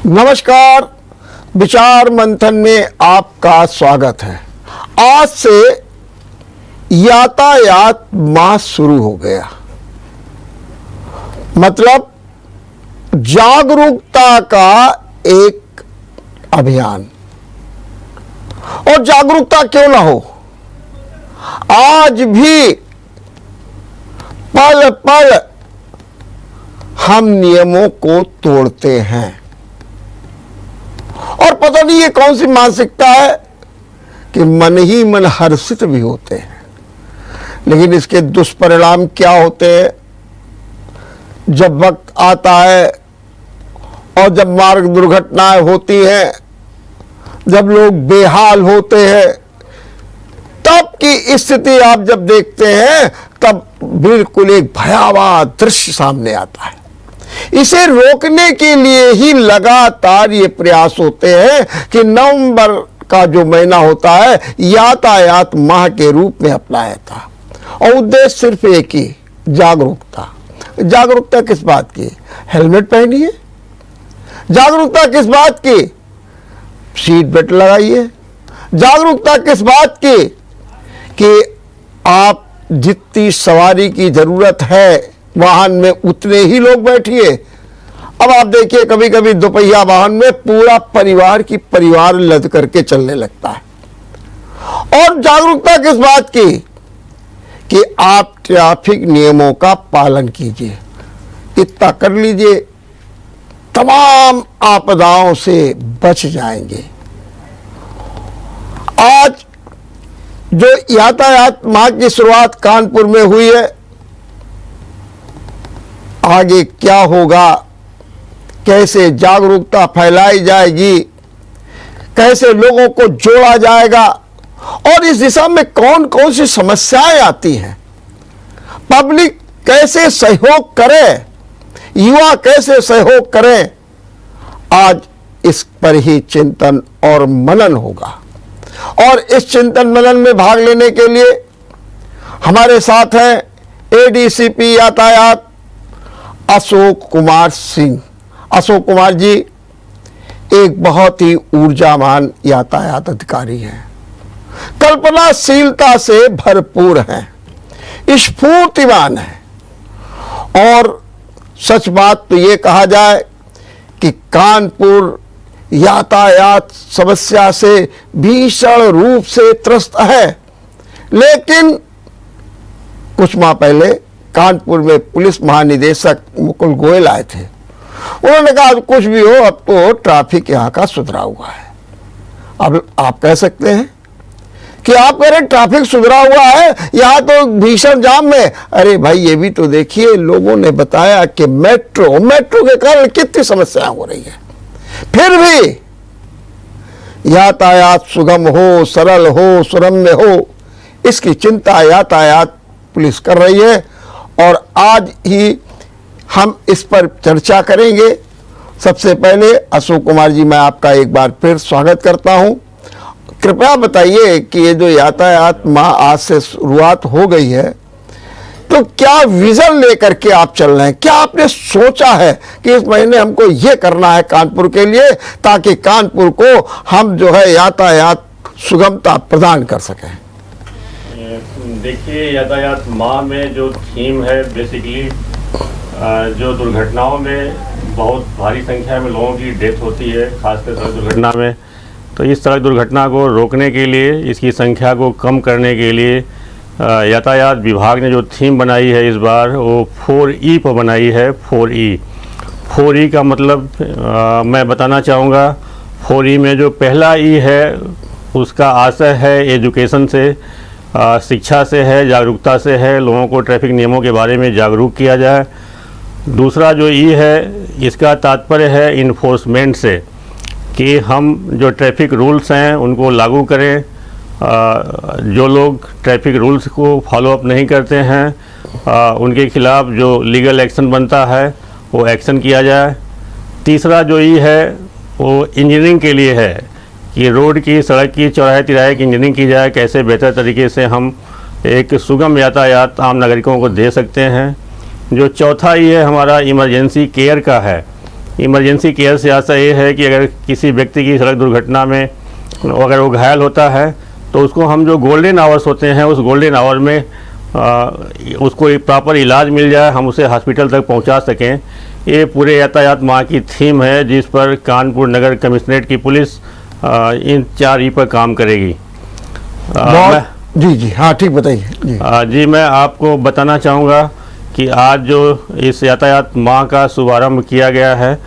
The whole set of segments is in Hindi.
नमस्कार, विचार मंथन में आपका स्वागत है। आज से यातायात माह शुरू हो गया, मतलब जागरूकता का एक अभियान। और जागरूकता क्यों ना हो, आज भी पल पल हम नियमों को तोड़ते हैं और पता नहीं ये कौन सी मानसिकता है कि मन ही मन हर्षित भी होते हैं, लेकिन इसके दुष्परिणाम क्या होते हैं जब वक्त आता है और जब मार्ग दुर्घटनाएं होती हैं, जब लोग बेहाल होते हैं, तब की स्थिति आप जब देखते हैं तब बिल्कुल एक भयावह दृश्य सामने आता है। इसे रोकने के लिए ही लगातार ये प्रयास होते हैं कि नवंबर का जो महीना होता है यातायात माह के रूप में अपनाया था और उद्देश्य सिर्फ एक ही, जागरूकता। जागरूकता किस बात की? हेलमेट पहनिए। जागरूकता किस बात की? सीट बेल्ट लगाइए। जागरूकता किस बात की? कि आप जितनी सवारी की जरूरत है वाहन में उतने ही लोग बैठिए। अब आप देखिए कभी कभी दोपहिया वाहन में पूरा परिवार लद करके चलने लगता है। और जागरूकता किस बात की? कि आप ट्रैफिक नियमों का पालन कीजिए। इतना कर लीजिए, तमाम आपदाओं से बच जाएंगे। आज जो यातायात माह की शुरुआत कानपुर में हुई है, आगे क्या होगा, कैसे जागरूकता फैलाई जाएगी, कैसे लोगों को जोड़ा जाएगा और इस दिशा में कौन कौन सी समस्याएं आती हैं, पब्लिक कैसे सहयोग करे, युवा कैसे सहयोग करें, आज इस पर ही चिंतन और मनन होगा। और इस चिंतन मनन में भाग लेने के लिए हमारे साथ हैं एडीसीपी यातायात अशोक कुमार सिंह। अशोक कुमार जी एक बहुत ही ऊर्जावान यातायात अधिकारी हैं, कल्पनाशीलता से भरपूर हैं, स्फूर्तिवान हैं और सच बात तो ये कहा जाए कि कानपुर यातायात समस्या से भीषण रूप से त्रस्त है। लेकिन कुछ माह पहले कानपुर में पुलिस महानिदेशक मुकुल गोयल आए थे। उन्होंने कहा कुछ भी हो, अब तो ट्रैफिक यहाँ का सुधरा हुआ है। अब आप कह सकते हैं कि आप कह रहे ट्रैफिक सुधरा हुआ है, यहाँ तो भीषण जाम में। अरे भाई ये भी तो देखिए, लोगों ने बताया कि मेट्रो के कारण कितनी समस्याएं हो रही है। फिर भी यातायात सुगम हो, सरल हो, सुरम्य हो, इसकी चिंता यातायात पुलिस कर रही है और आज ही हम इस पर चर्चा करेंगे। सबसे पहले अशोक कुमार जी, मैं आपका एक बार फिर स्वागत करता हूं। कृपया बताइए कि ये जो यातायात माह आज से शुरुआत हो गई है, तो क्या विजन लेकर के आप चल रहे हैं? क्या आपने सोचा है कि इस महीने हमको ये करना है कानपुर के लिए, ताकि कानपुर को हम जो है यातायात सुगमता प्रदान कर सकें? देखिए, यातायात माह में जो थीम है बेसिकली जो दुर्घटनाओं में बहुत भारी संख्या में लोगों की डेथ होती है, खासकर सड़क दुर्घटना में, तो इस सड़क दुर्घटना को रोकने के लिए, इसकी संख्या को कम करने के लिए यातायात विभाग ने जो थीम बनाई है इस बार, वो 4E पर बनाई है। 4E का मतलब मैं बताना चाहूँगा। 4E में जो पहला E है उसका आशय है एजुकेशन से, शिक्षा से है, जागरूकता से है, लोगों को ट्रैफिक नियमों के बारे में जागरूक किया जाए। दूसरा जो ई है, इसका तात्पर्य है इन्फोर्समेंट से, कि हम जो ट्रैफिक रूल्स हैं उनको लागू करें। जो लोग ट्रैफिक रूल्स को फॉलोअप नहीं करते हैं उनके खिलाफ जो लीगल एक्शन बनता है वो एक्शन किया जाए। तीसरा जो ई है वो इंजीनियरिंग के लिए है कि रोड की, सड़क की, चौराहे तिराहे की इंजीनियरिंग की जाए, कैसे बेहतर तरीके से हम एक सुगम यातायात आम नागरिकों को दे सकते हैं। जो चौथा ये हमारा इमरजेंसी केयर का है इमरजेंसी केयर से आशा ये है कि अगर किसी व्यक्ति की सड़क दुर्घटना में अगर वो घायल होता है तो उसको हम जो गोल्डन आवर्स होते हैं उस गोल्डन आवर में उसको एक प्रॉपर इलाज मिल जाए, हम उसे हॉस्पिटल तक पहुंचा सकें। ये पूरे यातायात माह की थीम है जिस पर कानपुर नगर कमिश्नरेट की पुलिस इन 4 ई पर काम करेगी। जी जी हाँ ठीक बताइए जी। जी मैं आपको बताना चाहूँगा कि आज जो इस यातायात माह का शुभारंभ किया गया है,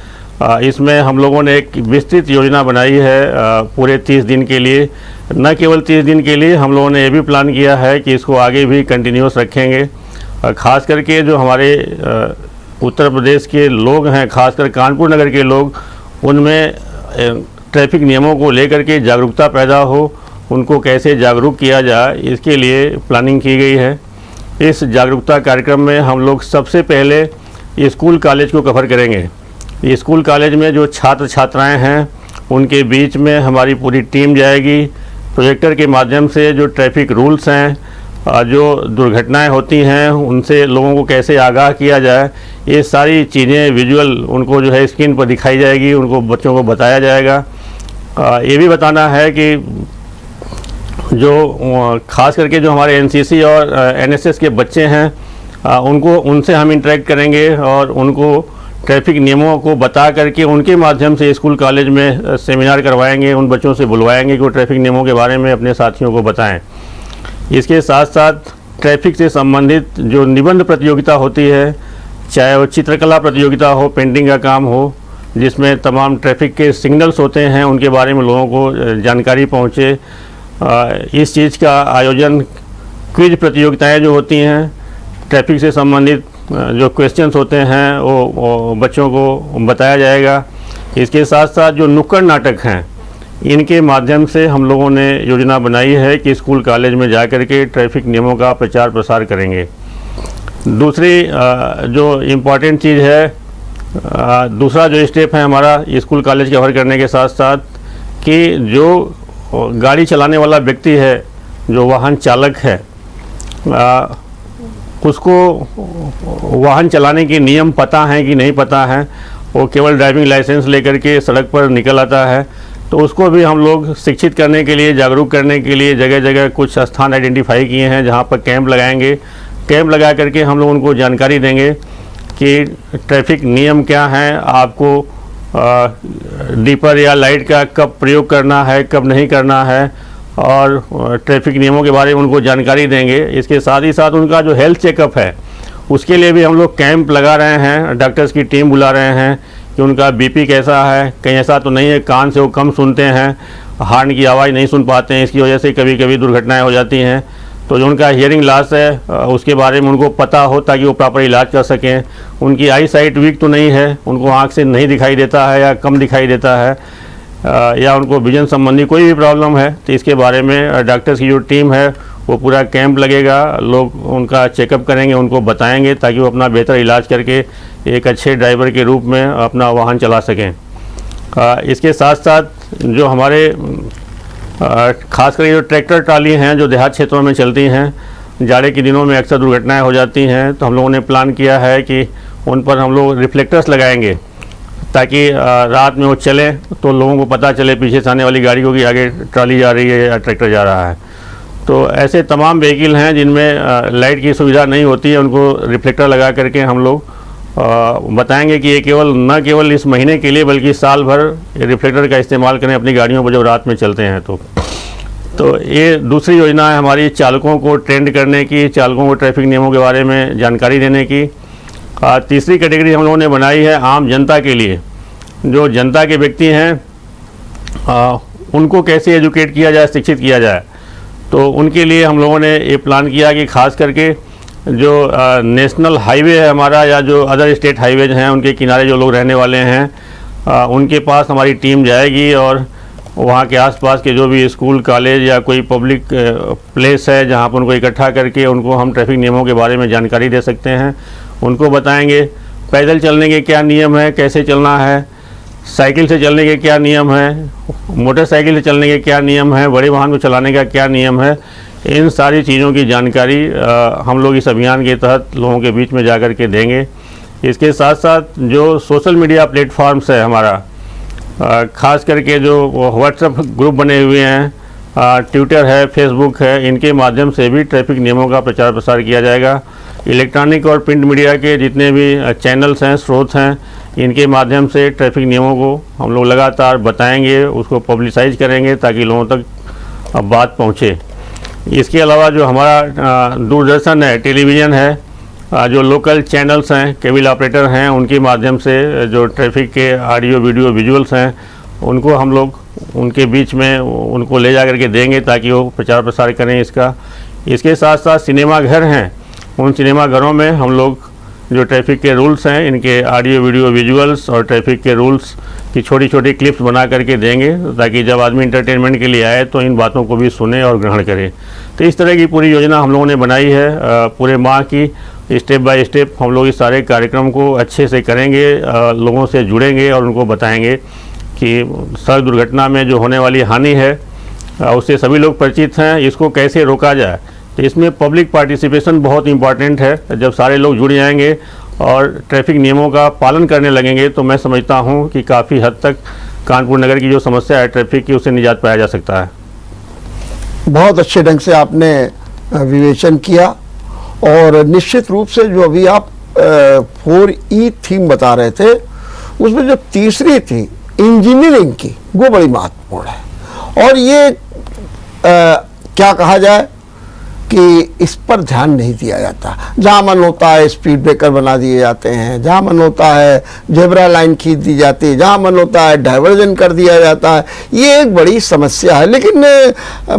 इसमें हम लोगों ने एक विस्तृत योजना बनाई है पूरे 30 दिन के लिए। न केवल 30 दिन के लिए, हम लोगों ने ये भी प्लान किया है कि इसको आगे भी कंटिन्यूस रखेंगे। ख़ास करके जो हमारे उत्तर प्रदेश के लोग हैं, खासकर कानपुर नगर के लोग, उनमें ट्रैफिक नियमों को लेकर के जागरूकता पैदा हो, उनको कैसे जागरूक किया जाए, इसके लिए प्लानिंग की गई है। इस जागरूकता कार्यक्रम में हम लोग सबसे पहले स्कूल कॉलेज को कवर करेंगे। स्कूल कॉलेज में जो छात्र छात्राएं हैं उनके बीच में हमारी पूरी टीम जाएगी। प्रोजेक्टर के माध्यम से जो ट्रैफिक रूल्स हैं, जो दुर्घटनाएं होती हैं, उनसे लोगों को कैसे आगाह किया जाए, ये सारी चीज़ें विजुअल उनको जो है स्क्रीन पर दिखाई जाएगी, उनको बच्चों को बताया जाएगा। ये भी बताना है कि जो ख़ास करके जो हमारे एनसीसी और एनएसएस के बच्चे हैं उनसे हम इंटरेक्ट करेंगे और उनको ट्रैफिक नियमों को बता करके उनके माध्यम से स्कूल कॉलेज में सेमिनार करवाएंगे, उन बच्चों से बुलवाएंगे कि वो ट्रैफिक नियमों के बारे में अपने साथियों को बताएं। इसके साथ साथ ट्रैफिक से संबंधित जो निबंध प्रतियोगिता होती है, चाहे वो चित्रकला प्रतियोगिता हो, पेंटिंग का काम हो, जिसमें तमाम ट्रैफिक के सिग्नल्स होते हैं उनके बारे में लोगों को जानकारी पहुँचे, इस चीज़ का आयोजन, क्विज प्रतियोगिताएं जो होती हैं, ट्रैफिक से संबंधित जो क्वेश्चंस होते हैं वो बच्चों को बताया जाएगा। इसके साथ साथ जो नुक्कड़ नाटक हैं, इनके माध्यम से हम लोगों ने योजना बनाई है कि स्कूल कॉलेज में जा कर के ट्रैफिक नियमों का प्रचार प्रसार करेंगे। दूसरी जो इम्पॉर्टेंट चीज़ है, दूसरा जो स्टेप है हमारा स्कूल कॉलेज कवर करने के साथ साथ, कि जो गाड़ी चलाने वाला व्यक्ति है, जो वाहन चालक है, उसको वाहन चलाने के नियम पता हैं कि नहीं पता है, वो केवल ड्राइविंग लाइसेंस लेकर के सड़क पर निकल आता है, तो उसको भी हम लोग शिक्षित करने के लिए, जागरूक करने के लिए जगह जगह कुछ स्थान आइडेंटिफाई किए हैं जहाँ पर कैंप लगाएंगे। कैंप लगा करके हम लोग उनको जानकारी देंगे कि ट्रैफिक नियम क्या हैं, आपको डीपर या लाइट का कब प्रयोग करना है, कब नहीं करना है, और ट्रैफिक नियमों के बारे में उनको जानकारी देंगे। इसके साथ ही साथ उनका जो हेल्थ चेकअप है उसके लिए भी हम लोग कैंप लगा रहे हैं, डॉक्टर्स की टीम बुला रहे हैं कि उनका बीपी कैसा है, कहीं ऐसा तो नहीं है कान से वो कम सुनते हैं, हॉर्न की आवाज़ नहीं सुन पाते हैं, इसकी वजह से कभी कभी दुर्घटनाएं हो जाती हैं। तो जो उनका हियरिंग लॉस है उसके बारे में उनको पता हो ताकि वो प्रॉपर इलाज कर सकें। उनकी आई साइट वीक तो नहीं है, उनको आँख से नहीं दिखाई देता है या कम दिखाई देता है, या उनको विजन संबंधी कोई भी प्रॉब्लम है, तो इसके बारे में डॉक्टर्स की जो टीम है वो पूरा कैंप लगेगा, लोग उनका चेकअप करेंगे, उनको बताएंगे ताकि वो अपना बेहतर इलाज करके एक अच्छे ड्राइवर के रूप में अपना वाहन चला सकें। इसके साथ साथ जो हमारे खासकर जो ट्रैक्टर ट्राली हैं जो देहात क्षेत्रों में चलती हैं, जाड़े के दिनों में अक्सर दुर्घटनाएं हो जाती हैं, तो हम लोगों ने प्लान किया है कि उन पर हम लोग रिफ्लेक्टर्स लगाएंगे ताकि रात में वो चलें तो लोगों को पता चले पीछे से आने वाली गाड़ी को कि आगे ट्राली जा रही है या ट्रैक्टर जा रहा है। तो ऐसे तमाम व्हीकल हैं जिनमें लाइट की सुविधा नहीं होती है, उनको रिफ्लेक्टर लगा करके हम लोग बताएंगे कि ये न केवल इस महीने के लिए बल्कि साल भर रिफ्लेक्टर का इस्तेमाल करें अपनी गाड़ियों पर जब रात में चलते हैं। तो ये दूसरी योजना है हमारी, चालकों को ट्रेंड करने की, चालकों को ट्रैफिक नियमों के बारे में जानकारी देने की। तीसरी कैटेगरी हम लोगों ने बनाई है आम जनता के लिए। जो जनता के व्यक्ति हैं उनको कैसे एजुकेट किया जाए, शिक्षित किया जाए, तो उनके लिए हम लोगों ने ये प्लान किया कि खास करके जो नेशनल हाईवे है हमारा या जो अदर स्टेट हाईवेज हैं उनके किनारे जो लोग रहने वाले हैं उनके पास हमारी टीम जाएगी और वहाँ के आसपास के जो भी स्कूल, कॉलेज या कोई पब्लिक प्लेस है जहाँ पर उनको इकट्ठा करके उनको हम ट्रैफिक नियमों के बारे में जानकारी दे सकते हैं। उनको बताएंगे पैदल चलने के क्या नियम है, कैसे चलना है, साइकिल से चलने के क्या नियम है, मोटरसाइकिल से चलने के क्या नियम है, बड़े वाहन को चलाने का क्या नियम है। इन सारी चीज़ों की जानकारी हम लोग इस अभियान के तहत लोगों के बीच में जाकर के देंगे। इसके साथ साथ जो सोशल मीडिया प्लेटफॉर्म्स है हमारा, ख़ास करके जो व्हाट्सएप ग्रुप बने हुए हैं, ट्विटर है, फेसबुक है, इनके माध्यम से भी ट्रैफिक नियमों का प्रचार प्रसार किया जाएगा। इलेक्ट्रॉनिक और प्रिंट मीडिया के जितने भी चैनल्स हैं, स्रोत हैं, इनके माध्यम से ट्रैफिक नियमों को हम लोग लगातार बताएंगे, उसको पब्लिसाइज करेंगे ताकि लोगों तक बात पहुँचे। इसके अलावा जो हमारा दूरदर्शन है, टेलीविज़न है, जो लोकल चैनल्स हैं, केबल ऑपरेटर हैं, उनके माध्यम से जो ट्रैफिक के ऑडियो वीडियो विजुअल्स हैं, उनको हम लोग उनके बीच में उनको ले जा करके देंगे ताकि वो प्रचार प्रसार करें इसका। इसके साथ साथ सिनेमा घर हैं, उन सिनेमा घरों में हम लोग जो ट्रैफिक के रूल्स हैं, इनके ऑडियो वीडियो विजुअल्स और ट्रैफिक के रूल्स की छोटी छोटी क्लिप्स बना करके देंगे ताकि जब आदमी इंटरटेनमेंट के लिए आए तो इन बातों को भी सुने और ग्रहण करे। तो इस तरह की पूरी योजना हम लोगों ने बनाई है पूरे माह की। स्टेप बाय स्टेप हम लोग इस सारे कार्यक्रम को अच्छे से करेंगे, लोगों से जुड़ेंगे और उनको बताएंगे कि सड़क दुर्घटना में जो होने वाली हानि है उससे सभी लोग परिचित हैं, इसको कैसे रोका जाए। तो इसमें पब्लिक पार्टिसिपेशन बहुत इम्पॉर्टेंट है। जब सारे लोग जुड़ जाएंगे और ट्रैफिक नियमों का पालन करने लगेंगे तो मैं समझता हूं कि काफ़ी हद तक कानपुर नगर की जो समस्या है ट्रैफिक की, उससे निजात पाया जा सकता है। बहुत अच्छे ढंग से आपने विवेचन किया और निश्चित रूप से जो अभी आप 4E थीम बता रहे थे, उसमें जो तीसरी थी इंजीनियरिंग की, वो बड़ी महत्वपूर्ण है। और ये क्या कहा जाए कि इस पर ध्यान नहीं दिया जाता। जहाँ मन होता है स्पीड ब्रेकर बना दिए जाते हैं, जहाँ मन होता है जेब्रा लाइन खींच दी जाती है, जहाँ मन होता है डाइवर्जन कर दिया जाता है। ये एक बड़ी समस्या है। लेकिन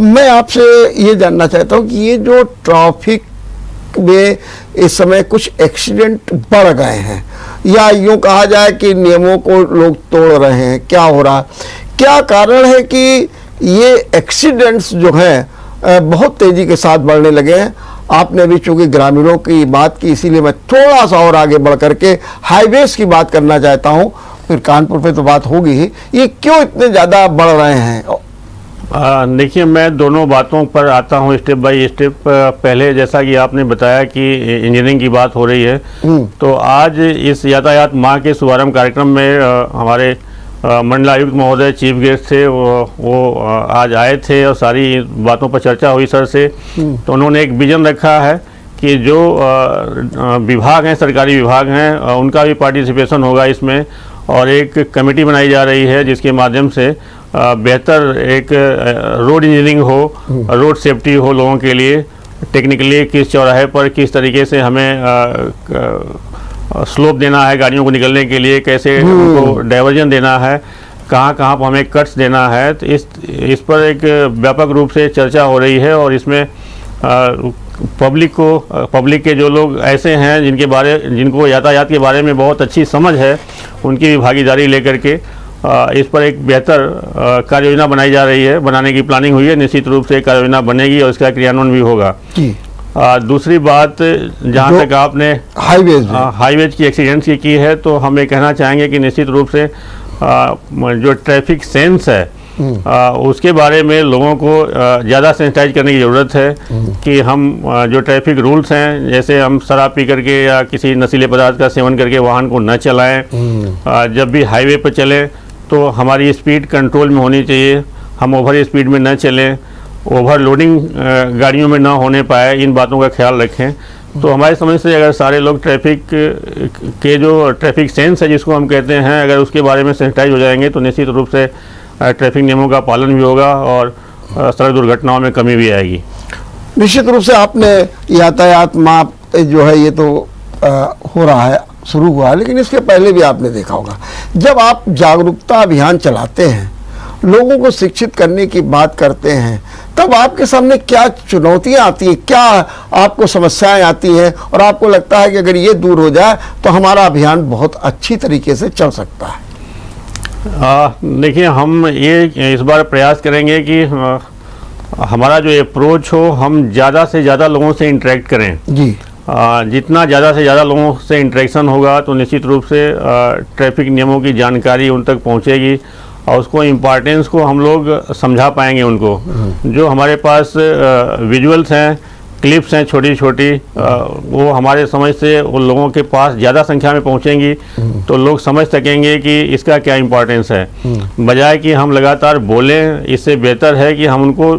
मैं आपसे ये जानना चाहता हूँ कि ये जो ट्रैफिक में इस समय कुछ एक्सीडेंट बढ़ गए हैं, या यूँ कहा जाए कि नियमों को लोग तोड़ रहे हैं, क्या हो रहा, क्या कारण है कि ये एक्सीडेंट्स जो हैं बहुत तेज़ी के साथ बढ़ने लगे हैं? आपने अभी चूँकि ग्रामीणों की बात की, इसीलिए मैं थोड़ा सा और आगे बढ़ करके हाईवेज की बात करना चाहता हूँ, फिर कानपुर पे तो बात होगी ही। ये क्यों इतने ज़्यादा बढ़ रहे हैं? देखिए, मैं दोनों बातों पर आता हूँ स्टेप बाय स्टेप। पहले जैसा कि आपने बताया कि इंजीनियरिंग की बात हो रही है, तो आज इस यातायात माह के शुभारंभ कार्यक्रम में हमारे मंडलायुक्त महोदय चीफ गेस्ट थे, वो आज आए थे और सारी बातों पर चर्चा हुई सर से। तो उन्होंने एक विजन रखा है कि जो विभाग हैं, सरकारी विभाग हैं, उनका भी पार्टिसिपेशन होगा इसमें, और एक कमेटी बनाई जा रही है जिसके माध्यम से बेहतर एक रोड इंजीनियरिंग हो, रोड सेफ्टी हो लोगों के लिए। टेक्निकली किस चौराहे पर किस तरीके से हमें स्लोप देना है गाड़ियों को निकलने के लिए, कैसे उनको डाइवर्जन देना है, कहाँ कहाँ पर हमें कट्स देना है। तो इस पर एक व्यापक रूप से चर्चा हो रही है। और इसमें पब्लिक के जो लोग ऐसे हैं जिनको यातायात के बारे में बहुत अच्छी समझ है, उनकी भी भागीदारी लेकर के इस पर एक बेहतर कार्य योजना बनाई जा रही है, बनाने की प्लानिंग हुई है। निश्चित रूप से कार्य योजना बनेगी और इसका क्रियान्वयन भी होगा। दूसरी बात, जहाँ तक आपने हाईवेज की एक्सीडेंट्स की है, तो हम ये कहना चाहेंगे कि निश्चित रूप से जो ट्रैफिक सेंस है उसके बारे में लोगों को ज़्यादा सेंसिटाइज करने की ज़रूरत है कि हम जो ट्रैफिक रूल्स हैं, जैसे हम शराब पी करके या किसी नशीले पदार्थ का सेवन करके वाहन को न चलाएं। जब भी हाईवे पर चलें तो हमारी स्पीड कंट्रोल में होनी चाहिए, हम ओवर स्पीड में न चलें, ओवरलोडिंग गाड़ियों में ना होने पाए, इन बातों का ख्याल रखें। तो हमारी समझ से अगर सारे लोग ट्रैफिक के जो ट्रैफिक सेंस है जिसको हम कहते हैं, अगर उसके बारे में सेंसिटाइज हो जाएंगे तो निश्चित रूप से ट्रैफिक नियमों का पालन भी होगा और सड़क दुर्घटनाओं में कमी भी आएगी। निश्चित रूप से आपने यातायात माह जो है ये तो हो रहा है, शुरू हुआ है, लेकिन इसके पहले भी आपने देखा होगा जब आप जागरूकता अभियान चलाते हैं, लोगों को शिक्षित करने की बात करते हैं, तब आपके सामने क्या चुनौतियां आती हैं, क्या आपको समस्याएं आती हैं, और आपको लगता है कि अगर ये दूर हो जाए तो हमारा अभियान बहुत अच्छी तरीके से चल सकता है? देखिए, हम ये इस बार प्रयास करेंगे कि हमारा जो अप्रोच हो, हम ज़्यादा से ज़्यादा लोगों से इंटरेक्ट करें जी। जितना ज़्यादा से ज़्यादा लोगों से इंटरेक्शन होगा तो निश्चित रूप से ट्रैफिक नियमों की जानकारी उन तक पहुंचेगी और उसको इम्पॉर्टेंस को हम लोग समझा पाएंगे उनको। जो हमारे पास विजुअल्स हैं क्लिप्स हैं छोटी छोटी, वो हमारे समझ से उन लोगों के पास ज़्यादा संख्या में पहुंचेंगी तो लोग समझ सकेंगे कि इसका क्या इम्पोर्टेंस है। बजाय कि हम लगातार बोलें, इससे बेहतर है कि हम उनको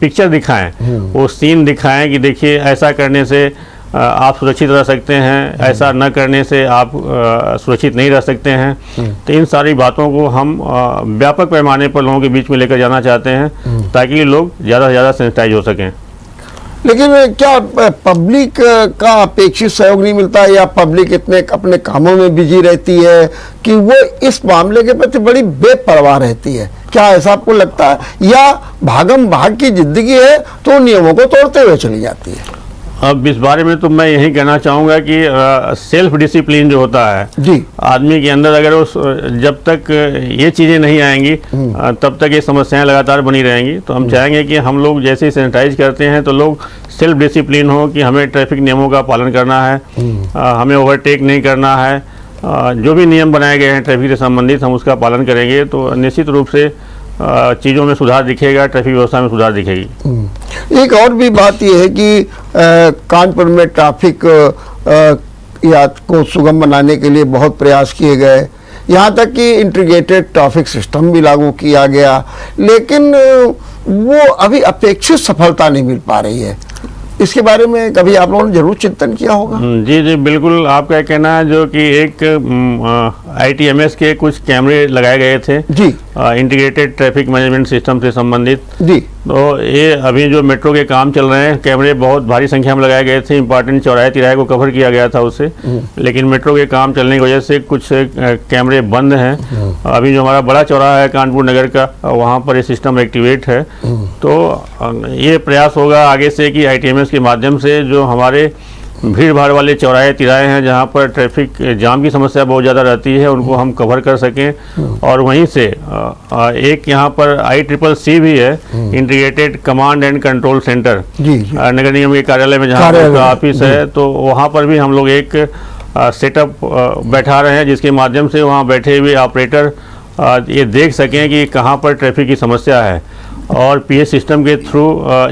पिक्चर दिखाएं, वो सीन दिखाएं कि देखिए ऐसा करने से आप सुरक्षित रह सकते हैं, ऐसा न करने से आप सुरक्षित नहीं रह सकते हैं। तो इन सारी बातों को हम व्यापक पैमाने पर लोगों के बीच में लेकर जाना चाहते हैं ताकि लोग ज़्यादा से ज़्यादा सेंसिटाइज हो सकें। लेकिन क्या पब्लिक का अपेक्षित सहयोग नहीं मिलता है, या पब्लिक इतने अपने कामों में बिजी रहती है कि वो इस मामले के प्रति बड़ी बेपरवाह रहती है? क्या ऐसा आपको लगता है, या भागम भाग की जिंदगी है तो नियमों को तोड़ते हुए चली जाती है? अब इस बारे में तो मैं यही कहना चाहूँगा कि सेल्फ डिसिप्लिन जो होता है जी, आदमी के अंदर, अगर उस जब तक ये चीज़ें नहीं आएंगी तब तक ये समस्याएं लगातार बनी रहेंगी। तो हम चाहेंगे कि हम लोग जैसे ही सैनिटाइज करते हैं तो लोग सेल्फ डिसिप्लिन हो कि हमें ट्रैफिक नियमों का पालन करना है, हमें ओवरटेक नहीं करना है, जो भी नियम बनाए गए हैं ट्रैफिक से संबंधित हम उसका पालन करेंगे तो निश्चित रूप से चीज़ों में सुधार दिखेगा, ट्रैफिक व्यवस्था में सुधार दिखेगी। एक और भी बात यह है कि कानपुर में ट्रैफिक यात को सुगम बनाने के लिए बहुत प्रयास किए गए, यहाँ तक कि इंटीग्रेटेड ट्रैफिक सिस्टम भी लागू किया गया, लेकिन वो अभी अपेक्षित सफलता नहीं मिल पा रही है। इसके बारे में कभी आप लोगों ने जरूर चिंतन किया होगा? जी जी बिल्कुल, आपका कहना है जो कि एक ITMS के कुछ कैमरे लगाए गए थे जी, इंटीग्रेटेड ट्रैफिक मैनेजमेंट सिस्टम से संबंधित जी, तो ये अभी जो मेट्रो के काम चल रहे हैं, कैमरे बहुत भारी संख्या में लगाए गए थे, इंपॉर्टेंट चौराहे तिराहे को कवर किया गया था उससे, लेकिन मेट्रो के काम चलने की वजह से कुछ कैमरे बंद हैं। अभी जो हमारा बड़ा चौराहा है कानपुर नगर का, वहाँ पर ये सिस्टम एक्टिवेट है। तो ये प्रयास होगा आगे से कि ITMS के माध्यम से जो हमारे भीड़ भाड़ वाले चौराहे तिराहे हैं जहाँ पर ट्रैफिक जाम की समस्या बहुत ज़्यादा रहती है उनको हम कवर कर सकें। और वहीं से एक यहाँ पर ICCC भी है, integrated command and control centre, नगर निगम के कार्यालय में जहाँ का ऑफिस है, तो वहाँ पर भी हम लोग एक सेटअप बैठा रहे हैं जिसके माध्यम से वहाँ बैठे हुए ऑपरेटर ये देख सकें कि कहाँ पर ट्रैफिक की समस्या है, और PS सिस्टम के थ्रू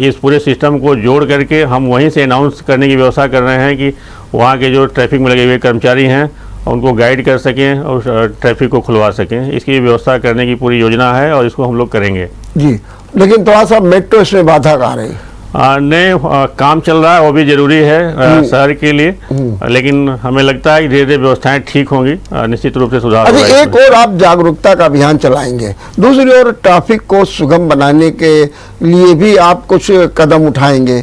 इस पूरे सिस्टम को जोड़ करके हम वहीं से अनाउंस करने की व्यवस्था कर रहे हैं कि वहाँ के जो ट्रैफिक में लगे हुए कर्मचारी हैं उनको गाइड कर सकें और ट्रैफिक को खुलवा सकें। इसकी व्यवस्था करने की पूरी योजना है और इसको हम लोग करेंगे। जी, लेकिन थोड़ा सा मेट्रो इसमें बाधा आ रही है। नहीं, काम चल रहा है, वो भी जरूरी है शहर के लिए, लेकिन हमें लगता है कि धीरे धीरे व्यवस्थाएं ठीक होंगी, निश्चित रूप से सुधार होगा। अच्छा, एक और आप जागरूकता का अभियान चलाएंगे, दूसरी ओर ट्रैफिक को सुगम बनाने के लिए भी आप कुछ कदम उठाएंगे,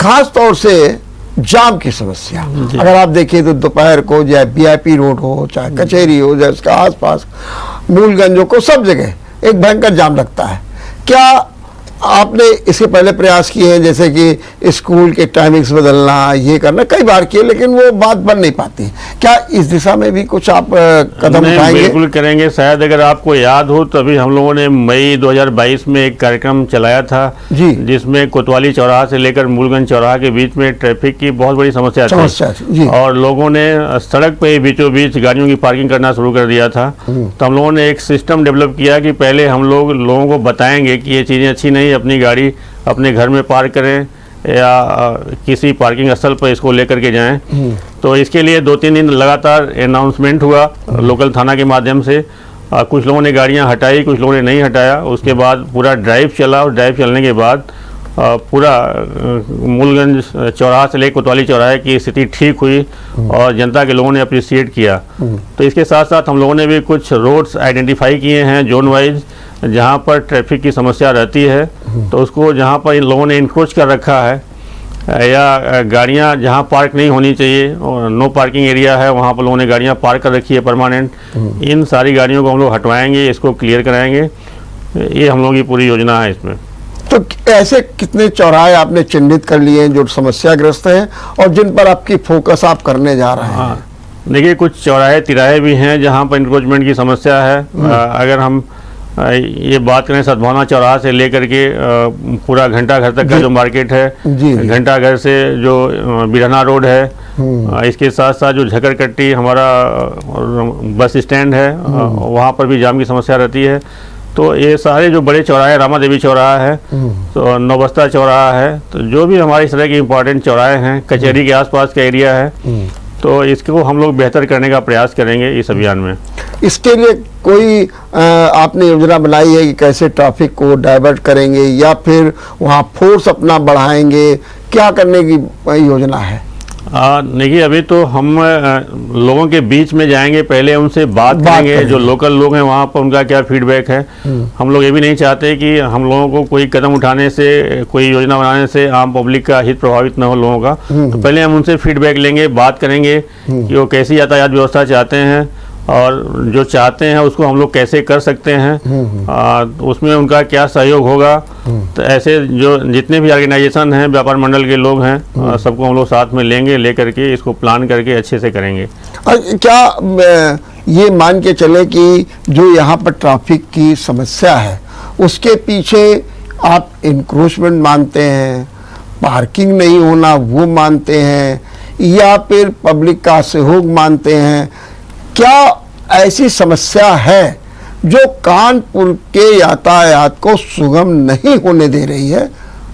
खास तौर से जाम की समस्या। अगर आप देखिए तो दोपहर को चाहे VIP रोड हो, चाहे कचहरी हो, चाहे उसके आसपास मूलगंज हो, सब जगह एक भयंकर जाम लगता है। क्या आपने इसके पहले प्रयास किए हैं, जैसे कि स्कूल के टाइमिंग्स बदलना, ये करना, कई बार किए लेकिन वो बात बन नहीं पाती? क्या इस दिशा में भी कुछ आप कदम उठाएंगे? बिल्कुल करेंगे। शायद अगर आपको याद हो तो अभी हम लोगों ने मई 2022 में एक कार्यक्रम चलाया था जी, जिसमें कोतवाली चौराहा से लेकर मूलगंज चौराहा के बीच में ट्रैफिक की बहुत बड़ी समस्या थी और लोगों ने सड़क पे बीचों बीच गाड़ियों की पार्किंग करना शुरू कर दिया था। तो हम लोगों ने एक सिस्टम डेवलप किया कि पहले हम लोगों को बताएंगे कि ये चीज़ें अच्छी नहीं, अपनी गाड़ी अपने घर में पार्क करें या किसी पार्किंग स्थल पर इसको लेकर के जाएं। तो इसके लिए 2-3 दिन लगातार अनाउंसमेंट हुआ लोकल थाना के माध्यम से। कुछ लोगों ने गाड़ियां हटाई, कुछ लोगों ने नहीं हटाया। उसके बाद पूरा ड्राइव चला और ड्राइव चलने के बाद पूरा मूलगंज चौराहा से लेकर कोतवाली चौराहे की स्थिति ठीक हुई और जनता के लोगों ने अप्रिशिएट किया। तो इसके साथ साथ हम लोगों ने भी कुछ रोड्स आइडेंटिफाई किए हैं जोन वाइज, जहाँ पर ट्रैफिक की समस्या रहती है, तो उसको जहाँ पर इन लोगों ने इंक्रोच कर रखा है या गाड़ियाँ जहाँ पार्क नहीं होनी चाहिए और नो पार्किंग एरिया है, वहाँ पर लोगों ने गाड़ियाँ पार्क कर रखी है परमानेंट, इन सारी गाड़ियों को हम लोग हटवाएंगे, इसको क्लियर कराएंगे। ये हम लोगों की पूरी योजना है इसमें। तो ऐसे कितने चौराहे आपने चिन्हित कर लिए हैं जो समस्याग्रस्त हैं और जिन पर आपकी फोकस आप करने जा रहे हैं? हाँ, देखिए कुछ चौराहे तिराहे भी हैं जहाँ पर इंक्रोचमेंट की समस्या है। अगर हम ये बात करें सद्भावना चौराहा से लेकर के पूरा घंटाघर तक का जो मार्केट है, घंटाघर से जो बिरहना रोड है, इसके साथ साथ जो झकरकट्टी हमारा बस स्टैंड है, वहाँ पर भी जाम की समस्या रहती है। तो ये सारे जो बड़े चौराहे, रामा देवी चौराहा है, तो नौबस्ता चौराहा है, तो जो भी हमारे इस तरह के इम्पोर्टेंट चौराहे हैं, कचहरी के आसपास का एरिया है, तो इसको हम लोग बेहतर करने का प्रयास करेंगे इस अभियान में। इसके लिए कोई आपने योजना बनाई है कि कैसे ट्रैफिक को डाइवर्ट करेंगे या फिर वहाँ फोर्स अपना बढ़ाएंगे, क्या करने की योजना है? देखिए, अभी तो हम लोगों के बीच में जाएंगे, पहले उनसे बात करेंगे, जो लोकल लोग हैं वहाँ पर उनका क्या फीडबैक है। हम लोग ये भी नहीं चाहते कि हम लोगों को कोई कदम उठाने से, कोई योजना बनाने से आम पब्लिक का हित प्रभावित न हो लोगों का। तो पहले हम उनसे फीडबैक लेंगे, बात करेंगे कि वो कैसी यातायात व्यवस्था चाहते हैं और जो चाहते हैं उसको हम लोग कैसे कर सकते हैं, उसमें उनका क्या सहयोग होगा। तो ऐसे जो जितने भी ऑर्गेनाइजेशन हैं, व्यापार मंडल के लोग हैं, सबको हम लोग साथ में लेंगे, लेकर के इसको प्लान करके अच्छे से करेंगे। क्या ये मान के चले कि जो यहाँ पर ट्रैफिक की समस्या है उसके पीछे आप इंक्रोचमेंट मानते हैं, पार्किंग नहीं होना वो मानते हैं, या फिर पब्लिक का सहयोग मानते हैं? क्या ऐसी समस्या है जो कानपुर के यातायात को सुगम नहीं होने दे रही है?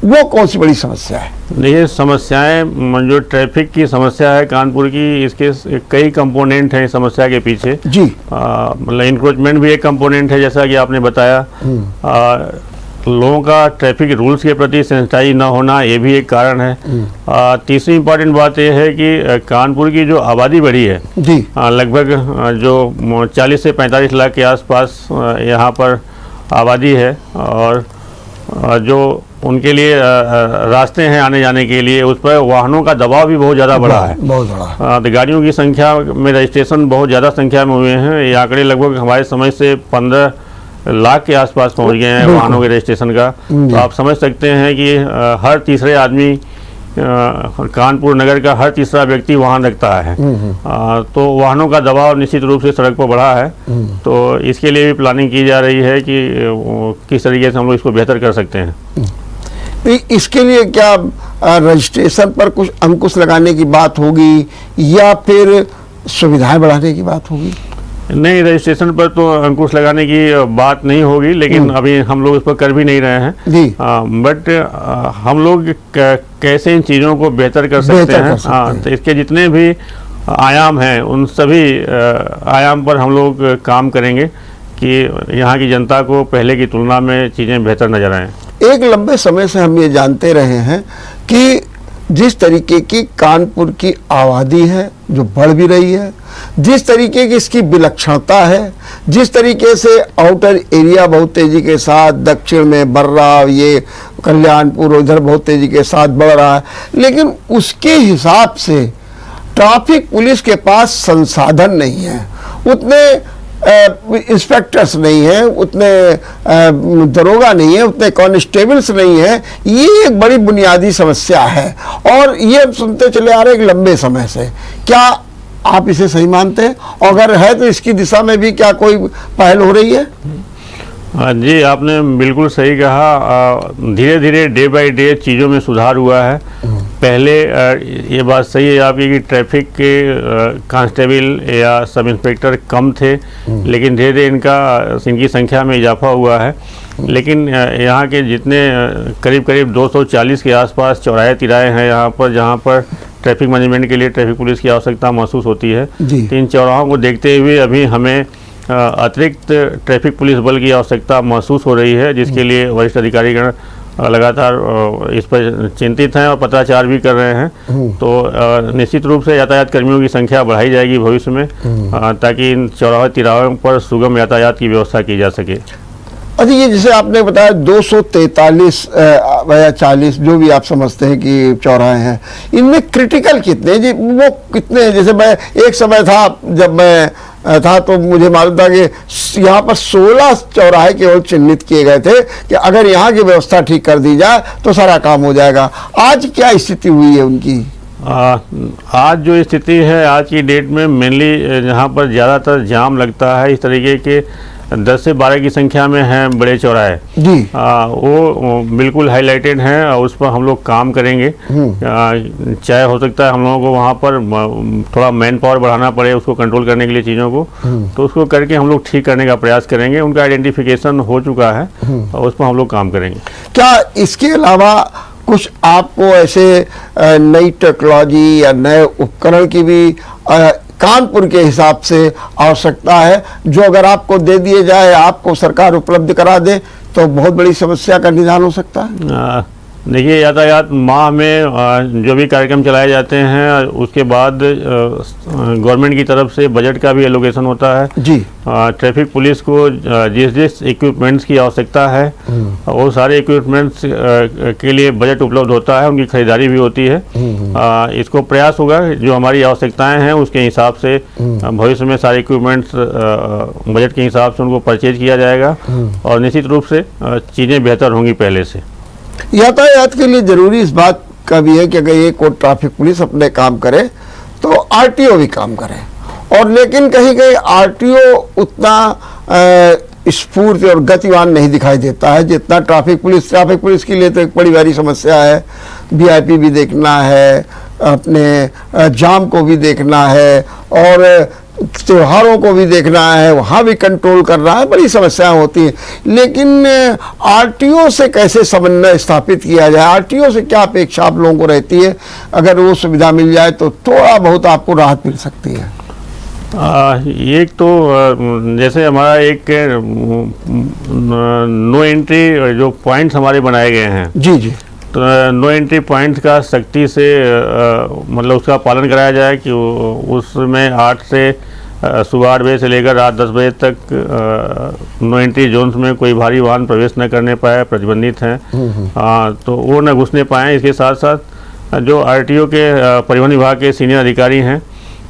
वो कौन सी बड़ी समस्या है? देखिए, समस्याएं, जो ट्रैफिक की समस्या है कानपुर की, इसके कई कंपोनेंट हैं इस समस्या के पीछे जी। मतलब इंक्रोचमेंट भी एक कंपोनेंट है, जैसा कि आपने बताया। लोगों का ट्रैफिक रूल्स के प्रति सेंसिटाइज ना होना, ये भी एक कारण है। तीसरी इम्पॉर्टेंट बात यह है कि कानपुर की जो आबादी बढ़ी है जी, लगभग जो 40 से 45 लाख के आसपास यहाँ पर आबादी है, और जो उनके लिए रास्ते हैं आने जाने के लिए, उस पर वाहनों का दबाव भी बहुत ज़्यादा बढ़ा है, बहुत बड़ा। तो गाड़ियों की संख्या में रजिस्ट्रेशन बहुत ज़्यादा संख्या में हुए हैं। ये आंकड़े लगभग हमारे समझ से 15 लाख के आसपास पहुंच गए हैं वाहनों के रजिस्ट्रेशन का। तो आप समझ सकते हैं कि हर तीसरे आदमी, कानपुर नगर का हर तीसरा व्यक्ति वाहन रखता है। तो वाहनों का दबाव निश्चित रूप से सड़क पर बढ़ा है। तो इसके लिए भी प्लानिंग की जा रही है कि किस तरीके से हम लोग इसको बेहतर कर सकते हैं। इसके लिए क्या रजिस्ट्रेशन पर कुछ अंकुश लगाने की बात होगी या फिर सुविधाएं बढ़ाने की बात होगी? नहीं, रजिस्ट्रेशन पर तो अंकुश लगाने की बात नहीं होगी, लेकिन अभी हम लोग इस पर कर भी नहीं रहे हैं जी। बट हम लोग कैसे इन चीज़ों को बेहतर कर सकते हैं, तो इसके जितने भी आयाम हैं उन सभी आयाम पर हम लोग काम करेंगे कि यहाँ की जनता को पहले की तुलना में चीज़ें बेहतर नजर आएँ। एक लंबे समय से हम ये जानते रहे हैं कि जिस तरीके की कानपुर की आबादी है जो बढ़ भी रही है, जिस तरीके की इसकी विलक्षणता है, जिस तरीके से आउटर एरिया बहुत तेजी के साथ दक्षिण में बढ़ रहा, ये कल्याणपुर उधर बहुत तेजी के साथ बढ़ रहा है, लेकिन उसके हिसाब से ट्रैफिक पुलिस के पास संसाधन नहीं है, उतने इंस्पेक्टर्स नहीं है, उतने दरोगा नहीं है, उतने कांस्टेबल्स नहीं है। ये एक बड़ी बुनियादी समस्या है और ये सुनते चले आ रहे एक लंबे समय से। क्या आप इसे सही मानते हैं? अगर है तो इसकी दिशा में भी क्या कोई पहल हो रही है? जी, आपने बिल्कुल सही कहा। धीरे धीरे डे बाय डे चीज़ों में सुधार हुआ है। पहले ये बात सही है आपकी कि ट्रैफिक के कांस्टेबल या सब इंस्पेक्टर कम थे, लेकिन धीरे धीरे इनकी संख्या में इजाफा हुआ है। लेकिन यहाँ के जितने करीब करीब 240 के आसपास चौराहे तिराहे हैं यहाँ पर, जहाँ पर ट्रैफिक मैनेजमेंट के लिए ट्रैफिक पुलिस की आवश्यकता महसूस होती है। तो इन चौराहों को देखते हुए अभी हमें अतिरिक्त ट्रैफिक पुलिस बल की आवश्यकता महसूस हो रही है, जिसके लिए वरिष्ठ अधिकारीगण लगातार इस पर चिंतित हैं और पत्राचार भी कर रहे हैं। तो निश्चित रूप से यातायात कर्मियों की संख्या बढ़ाई जाएगी भविष्य में, ताकि इन चौराहे तिराहों पर सुगम यातायात की व्यवस्था की जा सके। अच्छा, ये जैसे आपने बताया 243 या 40 जो भी आप समझते हैं कि चौराहे हैं, इनमें क्रिटिकल कितने हैं जी? वो कितने हैं? जैसे मैं एक समय था, जब मैं था तो मुझे मालूम था कि यहाँ पर 16 चौराहे केवल चिन्हित किए गए थे कि अगर यहाँ की व्यवस्था ठीक कर दी जाए तो सारा काम हो जाएगा। आज क्या स्थिति हुई है उनकी? आज जो स्थिति है आज की डेट में, मेनली यहाँ पर ज़्यादातर जाम लगता है। इस तरीके के 10 से 12 की संख्या में हैं बड़े चौराहे जी। वो बिल्कुल हाईलाइटेड हैं और उस पर हम लोग काम करेंगे। चाहे हो सकता है हम लोगों को वहाँ पर थोड़ा मैन पावर बढ़ाना पड़े उसको कंट्रोल करने के लिए चीज़ों को, तो उसको करके हम लोग ठीक करने का प्रयास करेंगे। उनका आइडेंटिफिकेशन हो चुका है और उस पर हम लोग काम करेंगे। क्या इसके अलावा कुछ आपको ऐसे नई टेक्नोलॉजी या नए उपकरण की भी कानपुर के हिसाब से आवश्यकता है, जो अगर आपको दे दिए जाए, आपको सरकार उपलब्ध करा दे, तो बहुत बड़ी समस्या का निदान हो सकता है? देखिए, यातायात माह में जो भी कार्यक्रम चलाए जाते हैं उसके बाद गवर्नमेंट की तरफ से बजट का भी एलोकेशन होता है जी। ट्रैफिक पुलिस को जिस जिस इक्विपमेंट्स की आवश्यकता है वो सारे इक्विपमेंट्स के लिए बजट उपलब्ध होता है, उनकी खरीदारी भी होती है। इसको प्रयास होगा जो हमारी आवश्यकताएं हैं उसके हिसाब से भविष्य में सारे इक्विपमेंट्स बजट के हिसाब से उनको परचेज किया जाएगा और निश्चित रूप से चीज़ें बेहतर होंगी पहले से। यातायात के लिए जरूरी इस बात का भी है कि अगर एक और ट्रैफिक पुलिस अपने काम करे तो आरटीओ भी काम करे, और लेकिन कहीं कहीं आरटीओ उतना स्फूर्त और गतिवान नहीं दिखाई देता है जितना ट्रैफिक पुलिस। ट्रैफिक पुलिस के लिए तो एक बड़ी भारी समस्या है, वीआईपी भी देखना है, अपने जाम को भी देखना है और त्योहारों को भी देखना है, वहाँ भी कंट्रोल करना है, बड़ी समस्याएं होती हैं। लेकिन आरटीओ से कैसे समन्वय स्थापित किया जाए? आरटीओ से क्या अपेक्षा आप लोगों को रहती है? अगर वो सुविधा मिल जाए तो थोड़ा बहुत आपको राहत मिल सकती है। एक तो जैसे हमारा एक नो एंट्री जो पॉइंट्स हमारे बनाए गए हैं, जी जी, तो नो एंट्री पॉइंट्स का सख्ती से मतलब उसका पालन कराया जाए कि उसमें 8 से सुबह 8 बजे से लेकर रात 10 बजे तक नो एंट्री जोन्स में कोई भारी वाहन प्रवेश न करने पाए, प्रतिबंधित हैं, तो वो न घुसने पाएँ। इसके साथ साथ जो आरटीओ के परिवहन विभाग के सीनियर अधिकारी हैं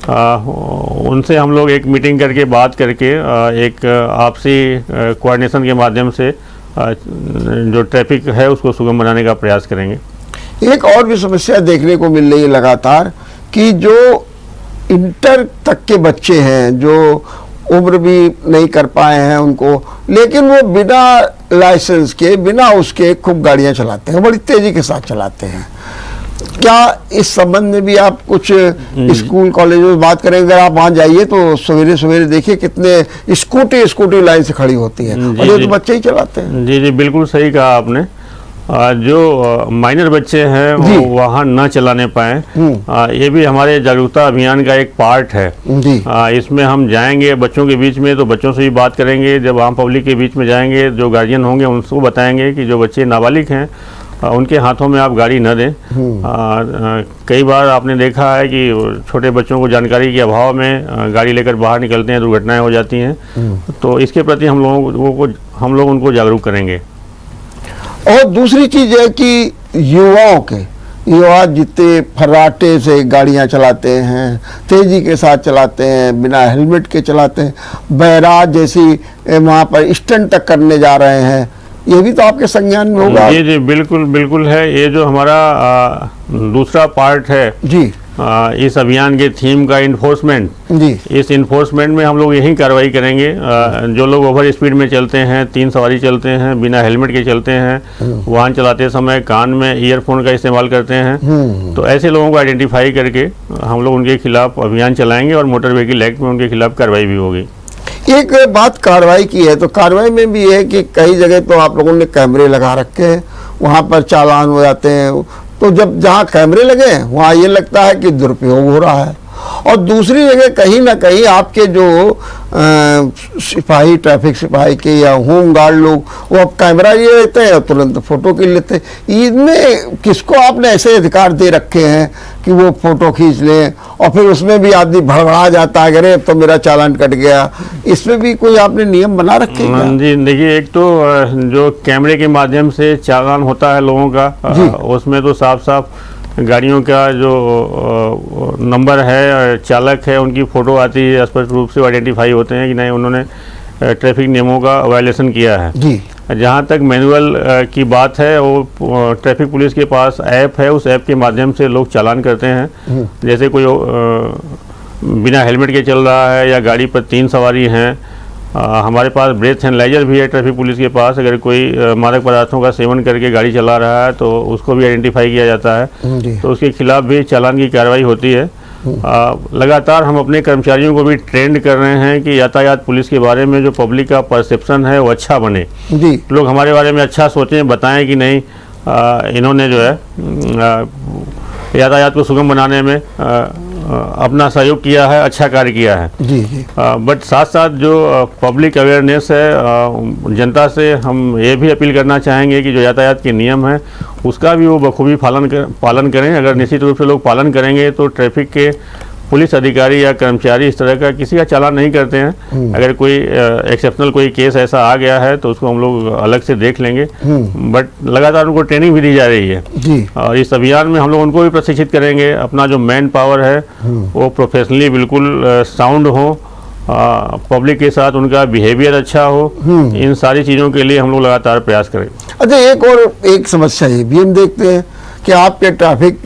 उनसे हम लोग एक मीटिंग करके बात करके एक आपसी कोऑर्डिनेशन के माध्यम से जो ट्रैफिक है उसको सुगम बनाने का प्रयास करेंगे। एक और भी समस्या देखने को मिल रही है लगातार कि जो इंटर तक के बच्चे हैं, जो उम्र भी नहीं कर पाए हैं उनको, लेकिन वो बिना लाइसेंस के, बिना उसके खूब गाड़ियां चलाते हैं, बड़ी तेजी के साथ चलाते हैं। क्या इस संबंध में भी आप कुछ स्कूल कॉलेज में बात करें? अगर आप वहाँ जाइए तो सवेरे सवेरे देखिए कितने स्कूटी लाइन से खड़ी होती है और ये तो बच्चे ही चलाते हैं। जी जी, बिल्कुल सही कहा आपने। जो माइनर बच्चे हैं वो वाहन न चलाने पाए, ये भी हमारे जागरूकता अभियान का एक पार्ट है जी। इसमें हम जाएंगे बच्चों के बीच में, तो बच्चों से भी बात करेंगे। जब आम पब्लिक के बीच में जाएंगे, जो गार्जियन होंगे उनको बताएंगे कि जो बच्चे नाबालिग हैं उनके हाथों में आप गाड़ी न दें। कई बार आपने देखा है कि छोटे बच्चों को जानकारी के अभाव में गाड़ी लेकर बाहर निकलते हैं, दुर्घटनाएं हो जाती हैं। तो इसके प्रति हम लोग उनको जागरूक करेंगे। और दूसरी चीज़ है कि युवा जितने फर्राटे से गाड़ियां चलाते हैं, तेज़ी के साथ चलाते हैं, बिना हेलमेट के चलाते हैं, बैराज जैसी वहाँ पर स्टंट तक करने जा रहे हैं, ये भी तो आपके संज्ञान में होगा? जी जी, बिल्कुल बिल्कुल है। ये जो हमारा दूसरा पार्ट है जी, इस अभियान के थीम का इन्फोर्समेंट जी, इस इन्फोर्समेंट में हम लोग यही कार्रवाई करेंगे। जो लोग ओवर स्पीड में चलते हैं, 3 सवारी चलते हैं, बिना हेलमेट के चलते हैं, वाहन चलाते समय कान में ईयरफोन का इस्तेमाल करते हैं, तो ऐसे लोगों को आइडेंटिफाई करके हम लोग उनके खिलाफ अभियान चलाएंगे और मोटर व्हीकल एक्ट में उनके खिलाफ कार्रवाई भी होगी। एक बात कार्रवाई की है, तो कार्रवाई में भी है कि कई जगह तो आप लोगों ने कैमरे लगा रखे हैं, वहाँ पर चालान हो जाते हैं। तो जब जहाँ कैमरे लगे वहाँ ये लगता है कि दुरुपयोग हो रहा है, और दूसरी जगह कहीं ना कहीं आपके जो सिपाही, ट्रैफिक सिपाही के या होम गार्ड लोग, वो अब कैमरा लिए लेते हैं और तुरंत फोटो खींच लेते हैं। इनमें किसको आपने ऐसे अधिकार दे रखे हैं कि वो फोटो खींच लें, और फिर उसमें भी आदमी भड़बड़ा जाता है, अरे तो मेरा चालान कट गया? इसमें भी कोई आपने नियम बना रखे हैं? जी देखिए, एक तो जो कैमरे के माध्यम से चालान होता है लोगों का, उसमें तो साफ साफ गाड़ियों का जो नंबर है, चालक है, उनकी फ़ोटो आती है, स्पष्ट रूप से आइडेंटिफाई होते हैं कि नहीं उन्होंने ट्रैफिक नियमों का वायलेशन किया है जी। जहाँ तक मैनुअल की बात है, वो ट्रैफिक पुलिस के पास ऐप है, उस ऐप के माध्यम से लोग चालान करते हैं। जैसे कोई बिना हेलमेट के चल रहा है या गाड़ी पर 3 सवारी हैं हमारे पास ब्रेथ एनालाइजर भी है ट्रैफिक पुलिस के पास। अगर कोई मादक पदार्थों का सेवन करके गाड़ी चला रहा है तो उसको भी आइडेंटिफाई किया जाता है, तो उसके खिलाफ भी चालान की कार्रवाई होती है। लगातार हम अपने कर्मचारियों को भी ट्रेंड कर रहे हैं कि यातायात पुलिस के बारे में जो पब्लिक का परसेप्शन है वो अच्छा बने, लोग हमारे बारे में अच्छा सोचें, बताएं कि नहीं इन्होंने जो है यातायात को सुगम बनाने में अपना सहयोग किया है, अच्छा कार्य किया है। बट साथ साथ जो पब्लिक अवेयरनेस है, जनता से हम ये भी अपील करना चाहेंगे कि जो यातायात के नियम हैं उसका भी वो बखूबी पालन करें। अगर निश्चित रूप से लोग पालन करेंगे तो ट्रैफिक के पुलिस अधिकारी या कर्मचारी इस तरह का किसी का चालान नहीं करते हैं। अगर कोई एक्सेप्शनल कोई केस ऐसा आ गया है तो उसको हम लोग अलग से देख लेंगे, बट लगातार उनको ट्रेनिंग भी दी जा रही है। और इस अभियान में हम लोग उनको भी प्रशिक्षित करेंगे। अपना जो मैन पावर है वो प्रोफेशनली बिल्कुल साउंड हो, पब्लिक के साथ उनका बिहेवियर अच्छा हो, इन सारी चीज़ों के लिए हम लोग लगातार प्रयास करें। अच्छा, एक समस्या ये भी हम देखते हैं कि आपके ट्रैफिक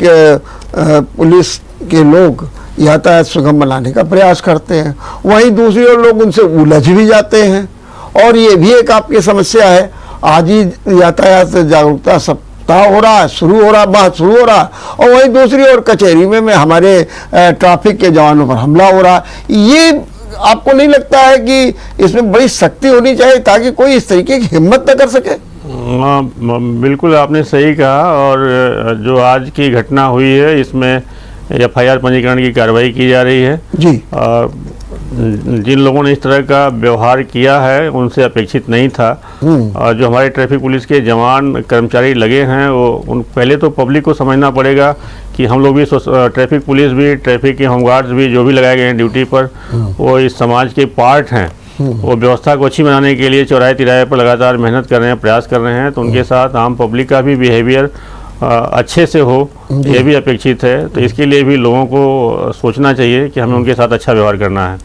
पुलिस के लोग यातायात सुगम बनाने का प्रयास करते हैं, वहीं दूसरी ओर लोग उनसे उलझ भी जाते हैं, और ये भी एक आपकी समस्या है। आज ही यातायात जागरूकता सप्ताह हो रहा है, शुरू हो रहा, और वहीं दूसरी ओर कचहरी में हमारे ट्रैफिक के जवानों पर हमला हो रहा है। ये आपको नहीं लगता है कि इसमें बड़ी सख्ती होनी चाहिए ताकि कोई इस तरीके की हिम्मत न कर सके? बिल्कुल आपने सही कहा, और जो आज की घटना हुई है इसमें FIR पंजीकरण की कार्रवाई की जा रही है जी। जिन लोगों ने इस तरह का व्यवहार किया है उनसे अपेक्षित नहीं था। और जो हमारे ट्रैफिक पुलिस के जवान कर्मचारी लगे हैं वो पहले तो पब्लिक को समझना पड़ेगा कि हम लोग भी ट्रैफिक पुलिस भी, ट्रैफिक के होमगार्ड्स भी जो भी लगाए गए हैं ड्यूटी पर, वो इस समाज के पार्ट हैं। वो व्यवस्था को अच्छी बनाने के लिए चौराहे तिराहे पर लगातार मेहनत कर रहे हैं, प्रयास कर रहे हैं, तो उनके साथ आम पब्लिक का भी बिहेवियर अच्छे से हो, ये भी अपेक्षित है। तो इसके लिए भी लोगों को सोचना चाहिए कि हमें उनके साथ अच्छा व्यवहार करना है।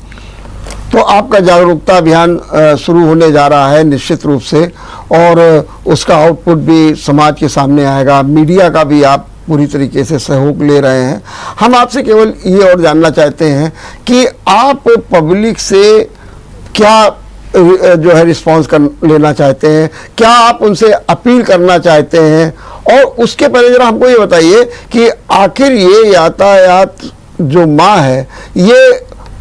तो आपका जागरूकता अभियान शुरू होने जा रहा है निश्चित रूप से, और उसका आउटपुट भी समाज के सामने आएगा। मीडिया का भी आप पूरी तरीके से सहयोग ले रहे हैं। हम आपसे केवल ये और जानना चाहते हैं कि आप पब्लिक से क्या जो है रिस्पांस लेना चाहते हैं, क्या आप उनसे अपील करना चाहते हैं, और उसके पहले जरा हमको ये बताइए कि आखिर ये यातायात जो माह है ये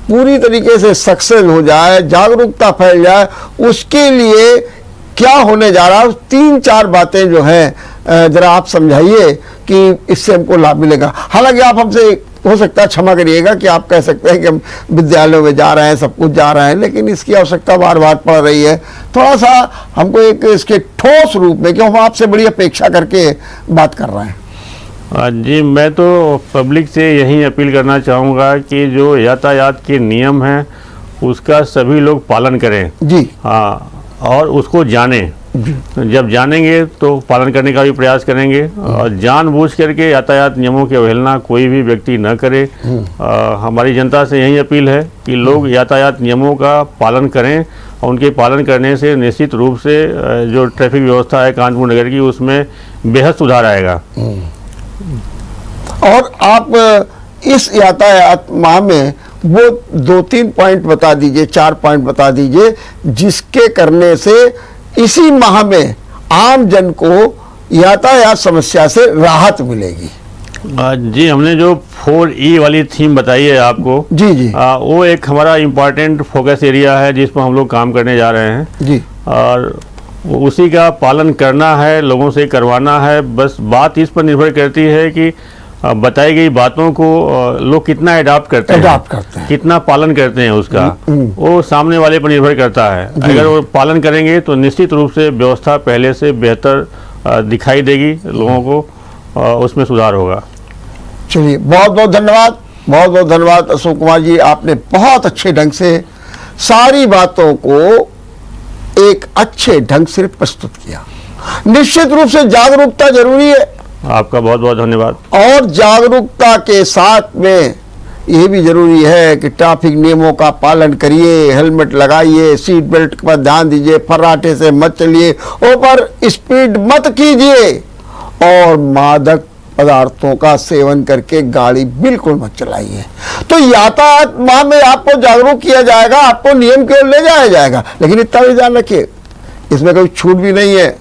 पूरी तरीके से सक्सेस हो जाए, जागरूकता फैल जाए, उसके लिए क्या होने जा रहा है? 3-4 बातें जो हैं जरा आप समझाइए कि इससे हमको लाभ मिलेगा। हालांकि आप हमसे हो सकता है क्षमा करिएगा कि आप कह सकते हैं कि हम विद्यालयों में जा रहे हैं, सब कुछ जा रहे हैं, लेकिन इसकी आवश्यकता बार बार पड़ रही है। थोड़ा सा हमको एक इसके ठोस रूप में, क्यों हम आपसे बड़ी अपेक्षा करके बात कर रहे हैं। जी, मैं तो पब्लिक से यही अपील करना चाहूँगा कि जो यातायात के नियम हैं उसका सभी लोग पालन करें जी। हाँ, और उसको जानें। जब जानेंगे तो पालन करने का भी प्रयास करेंगे, और जानबूझ करके यातायात नियमों की अवहेलना कोई भी व्यक्ति न करे। हमारी जनता से यही अपील है कि लोग यातायात नियमों का पालन करें, और उनके पालन करने से निश्चित रूप से जो ट्रैफिक व्यवस्था है कानपुर नगर की उसमें बेहद सुधार आएगा। और आप इस यातायात माह में वो 2-3 पॉइंट बता दीजिए, 4 पॉइंट बता दीजिए जिसके करने से इसी माह में आम जन को यातायात समस्या से राहत मिलेगी। जी, हमने जो 4E वाली थीम बताई है आपको, जी, वो एक हमारा इम्पॉर्टेंट फोकस एरिया है जिस पर हम लोग काम करने जा रहे हैं जी, और उसी का पालन करना है, लोगों से करवाना है। बस बात इस पर निर्भर करती है कि बताई गई बातों को लोग कितना अडॉप्ट करते हैं, कितना पालन करते हैं, उसका वो सामने वाले पर निर्भर करता है। अगर वो पालन करेंगे तो निश्चित रूप से व्यवस्था पहले से बेहतर दिखाई देगी, लोगों को उसमें सुधार होगा। चलिए, बहुत बहुत धन्यवाद, बहुत बहुत धन्यवाद अशोक कुमार जी। आपने बहुत अच्छे ढंग से सारी बातों को एक अच्छे ढंग से प्रस्तुत किया। निश्चित रूप से जागरूकता जरूरी है। आपका बहुत बहुत धन्यवाद। और जागरूकता के साथ में ये भी जरूरी है कि ट्रैफिक नियमों का पालन करिए, हेलमेट लगाइए, सीट बेल्ट पर ध्यान दीजिए, फर्राटे से मत चलिए, ऊपर स्पीड मत कीजिए, और मादक पदार्थों का सेवन करके गाड़ी बिल्कुल मत चलाइए। तो यातायात माह में आपको जागरूक किया जाएगा, आपको नियम की ओर ले जाया जाएगा, लेकिन इतना भी ध्यान रखिए इसमें कोई छूट भी नहीं है।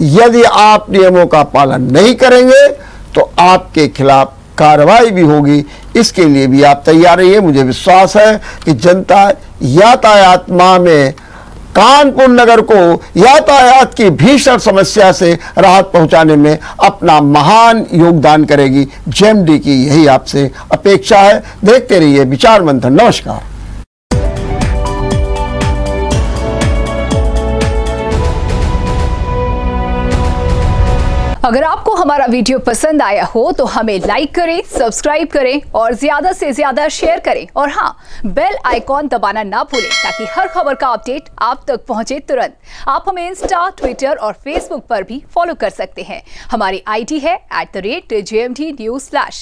यदि आप नियमों का पालन नहीं करेंगे तो आपके खिलाफ कार्रवाई भी होगी। इसके लिए भी आप तैयार रहिए। मुझे विश्वास है कि जनता यातायात माह में कानपुर नगर को यातायात की भीषण समस्या से राहत पहुंचाने में अपना महान योगदान करेगी। जेएमडी की यही आपसे अपेक्षा है। देखते रहिए विचार मंथन। नमस्कार। अगर आपको हमारा वीडियो पसंद आया हो तो हमें लाइक करें, सब्सक्राइब करें और ज्यादा से ज्यादा शेयर करें। और हाँ, बेल आइकॉन दबाना ना भूलें ताकि हर खबर का अपडेट आप तक पहुंचे तुरंत। आप हमें इंस्टा, ट्विटर और फेसबुक पर भी फॉलो कर सकते हैं। हमारी आईडी है @JMD News।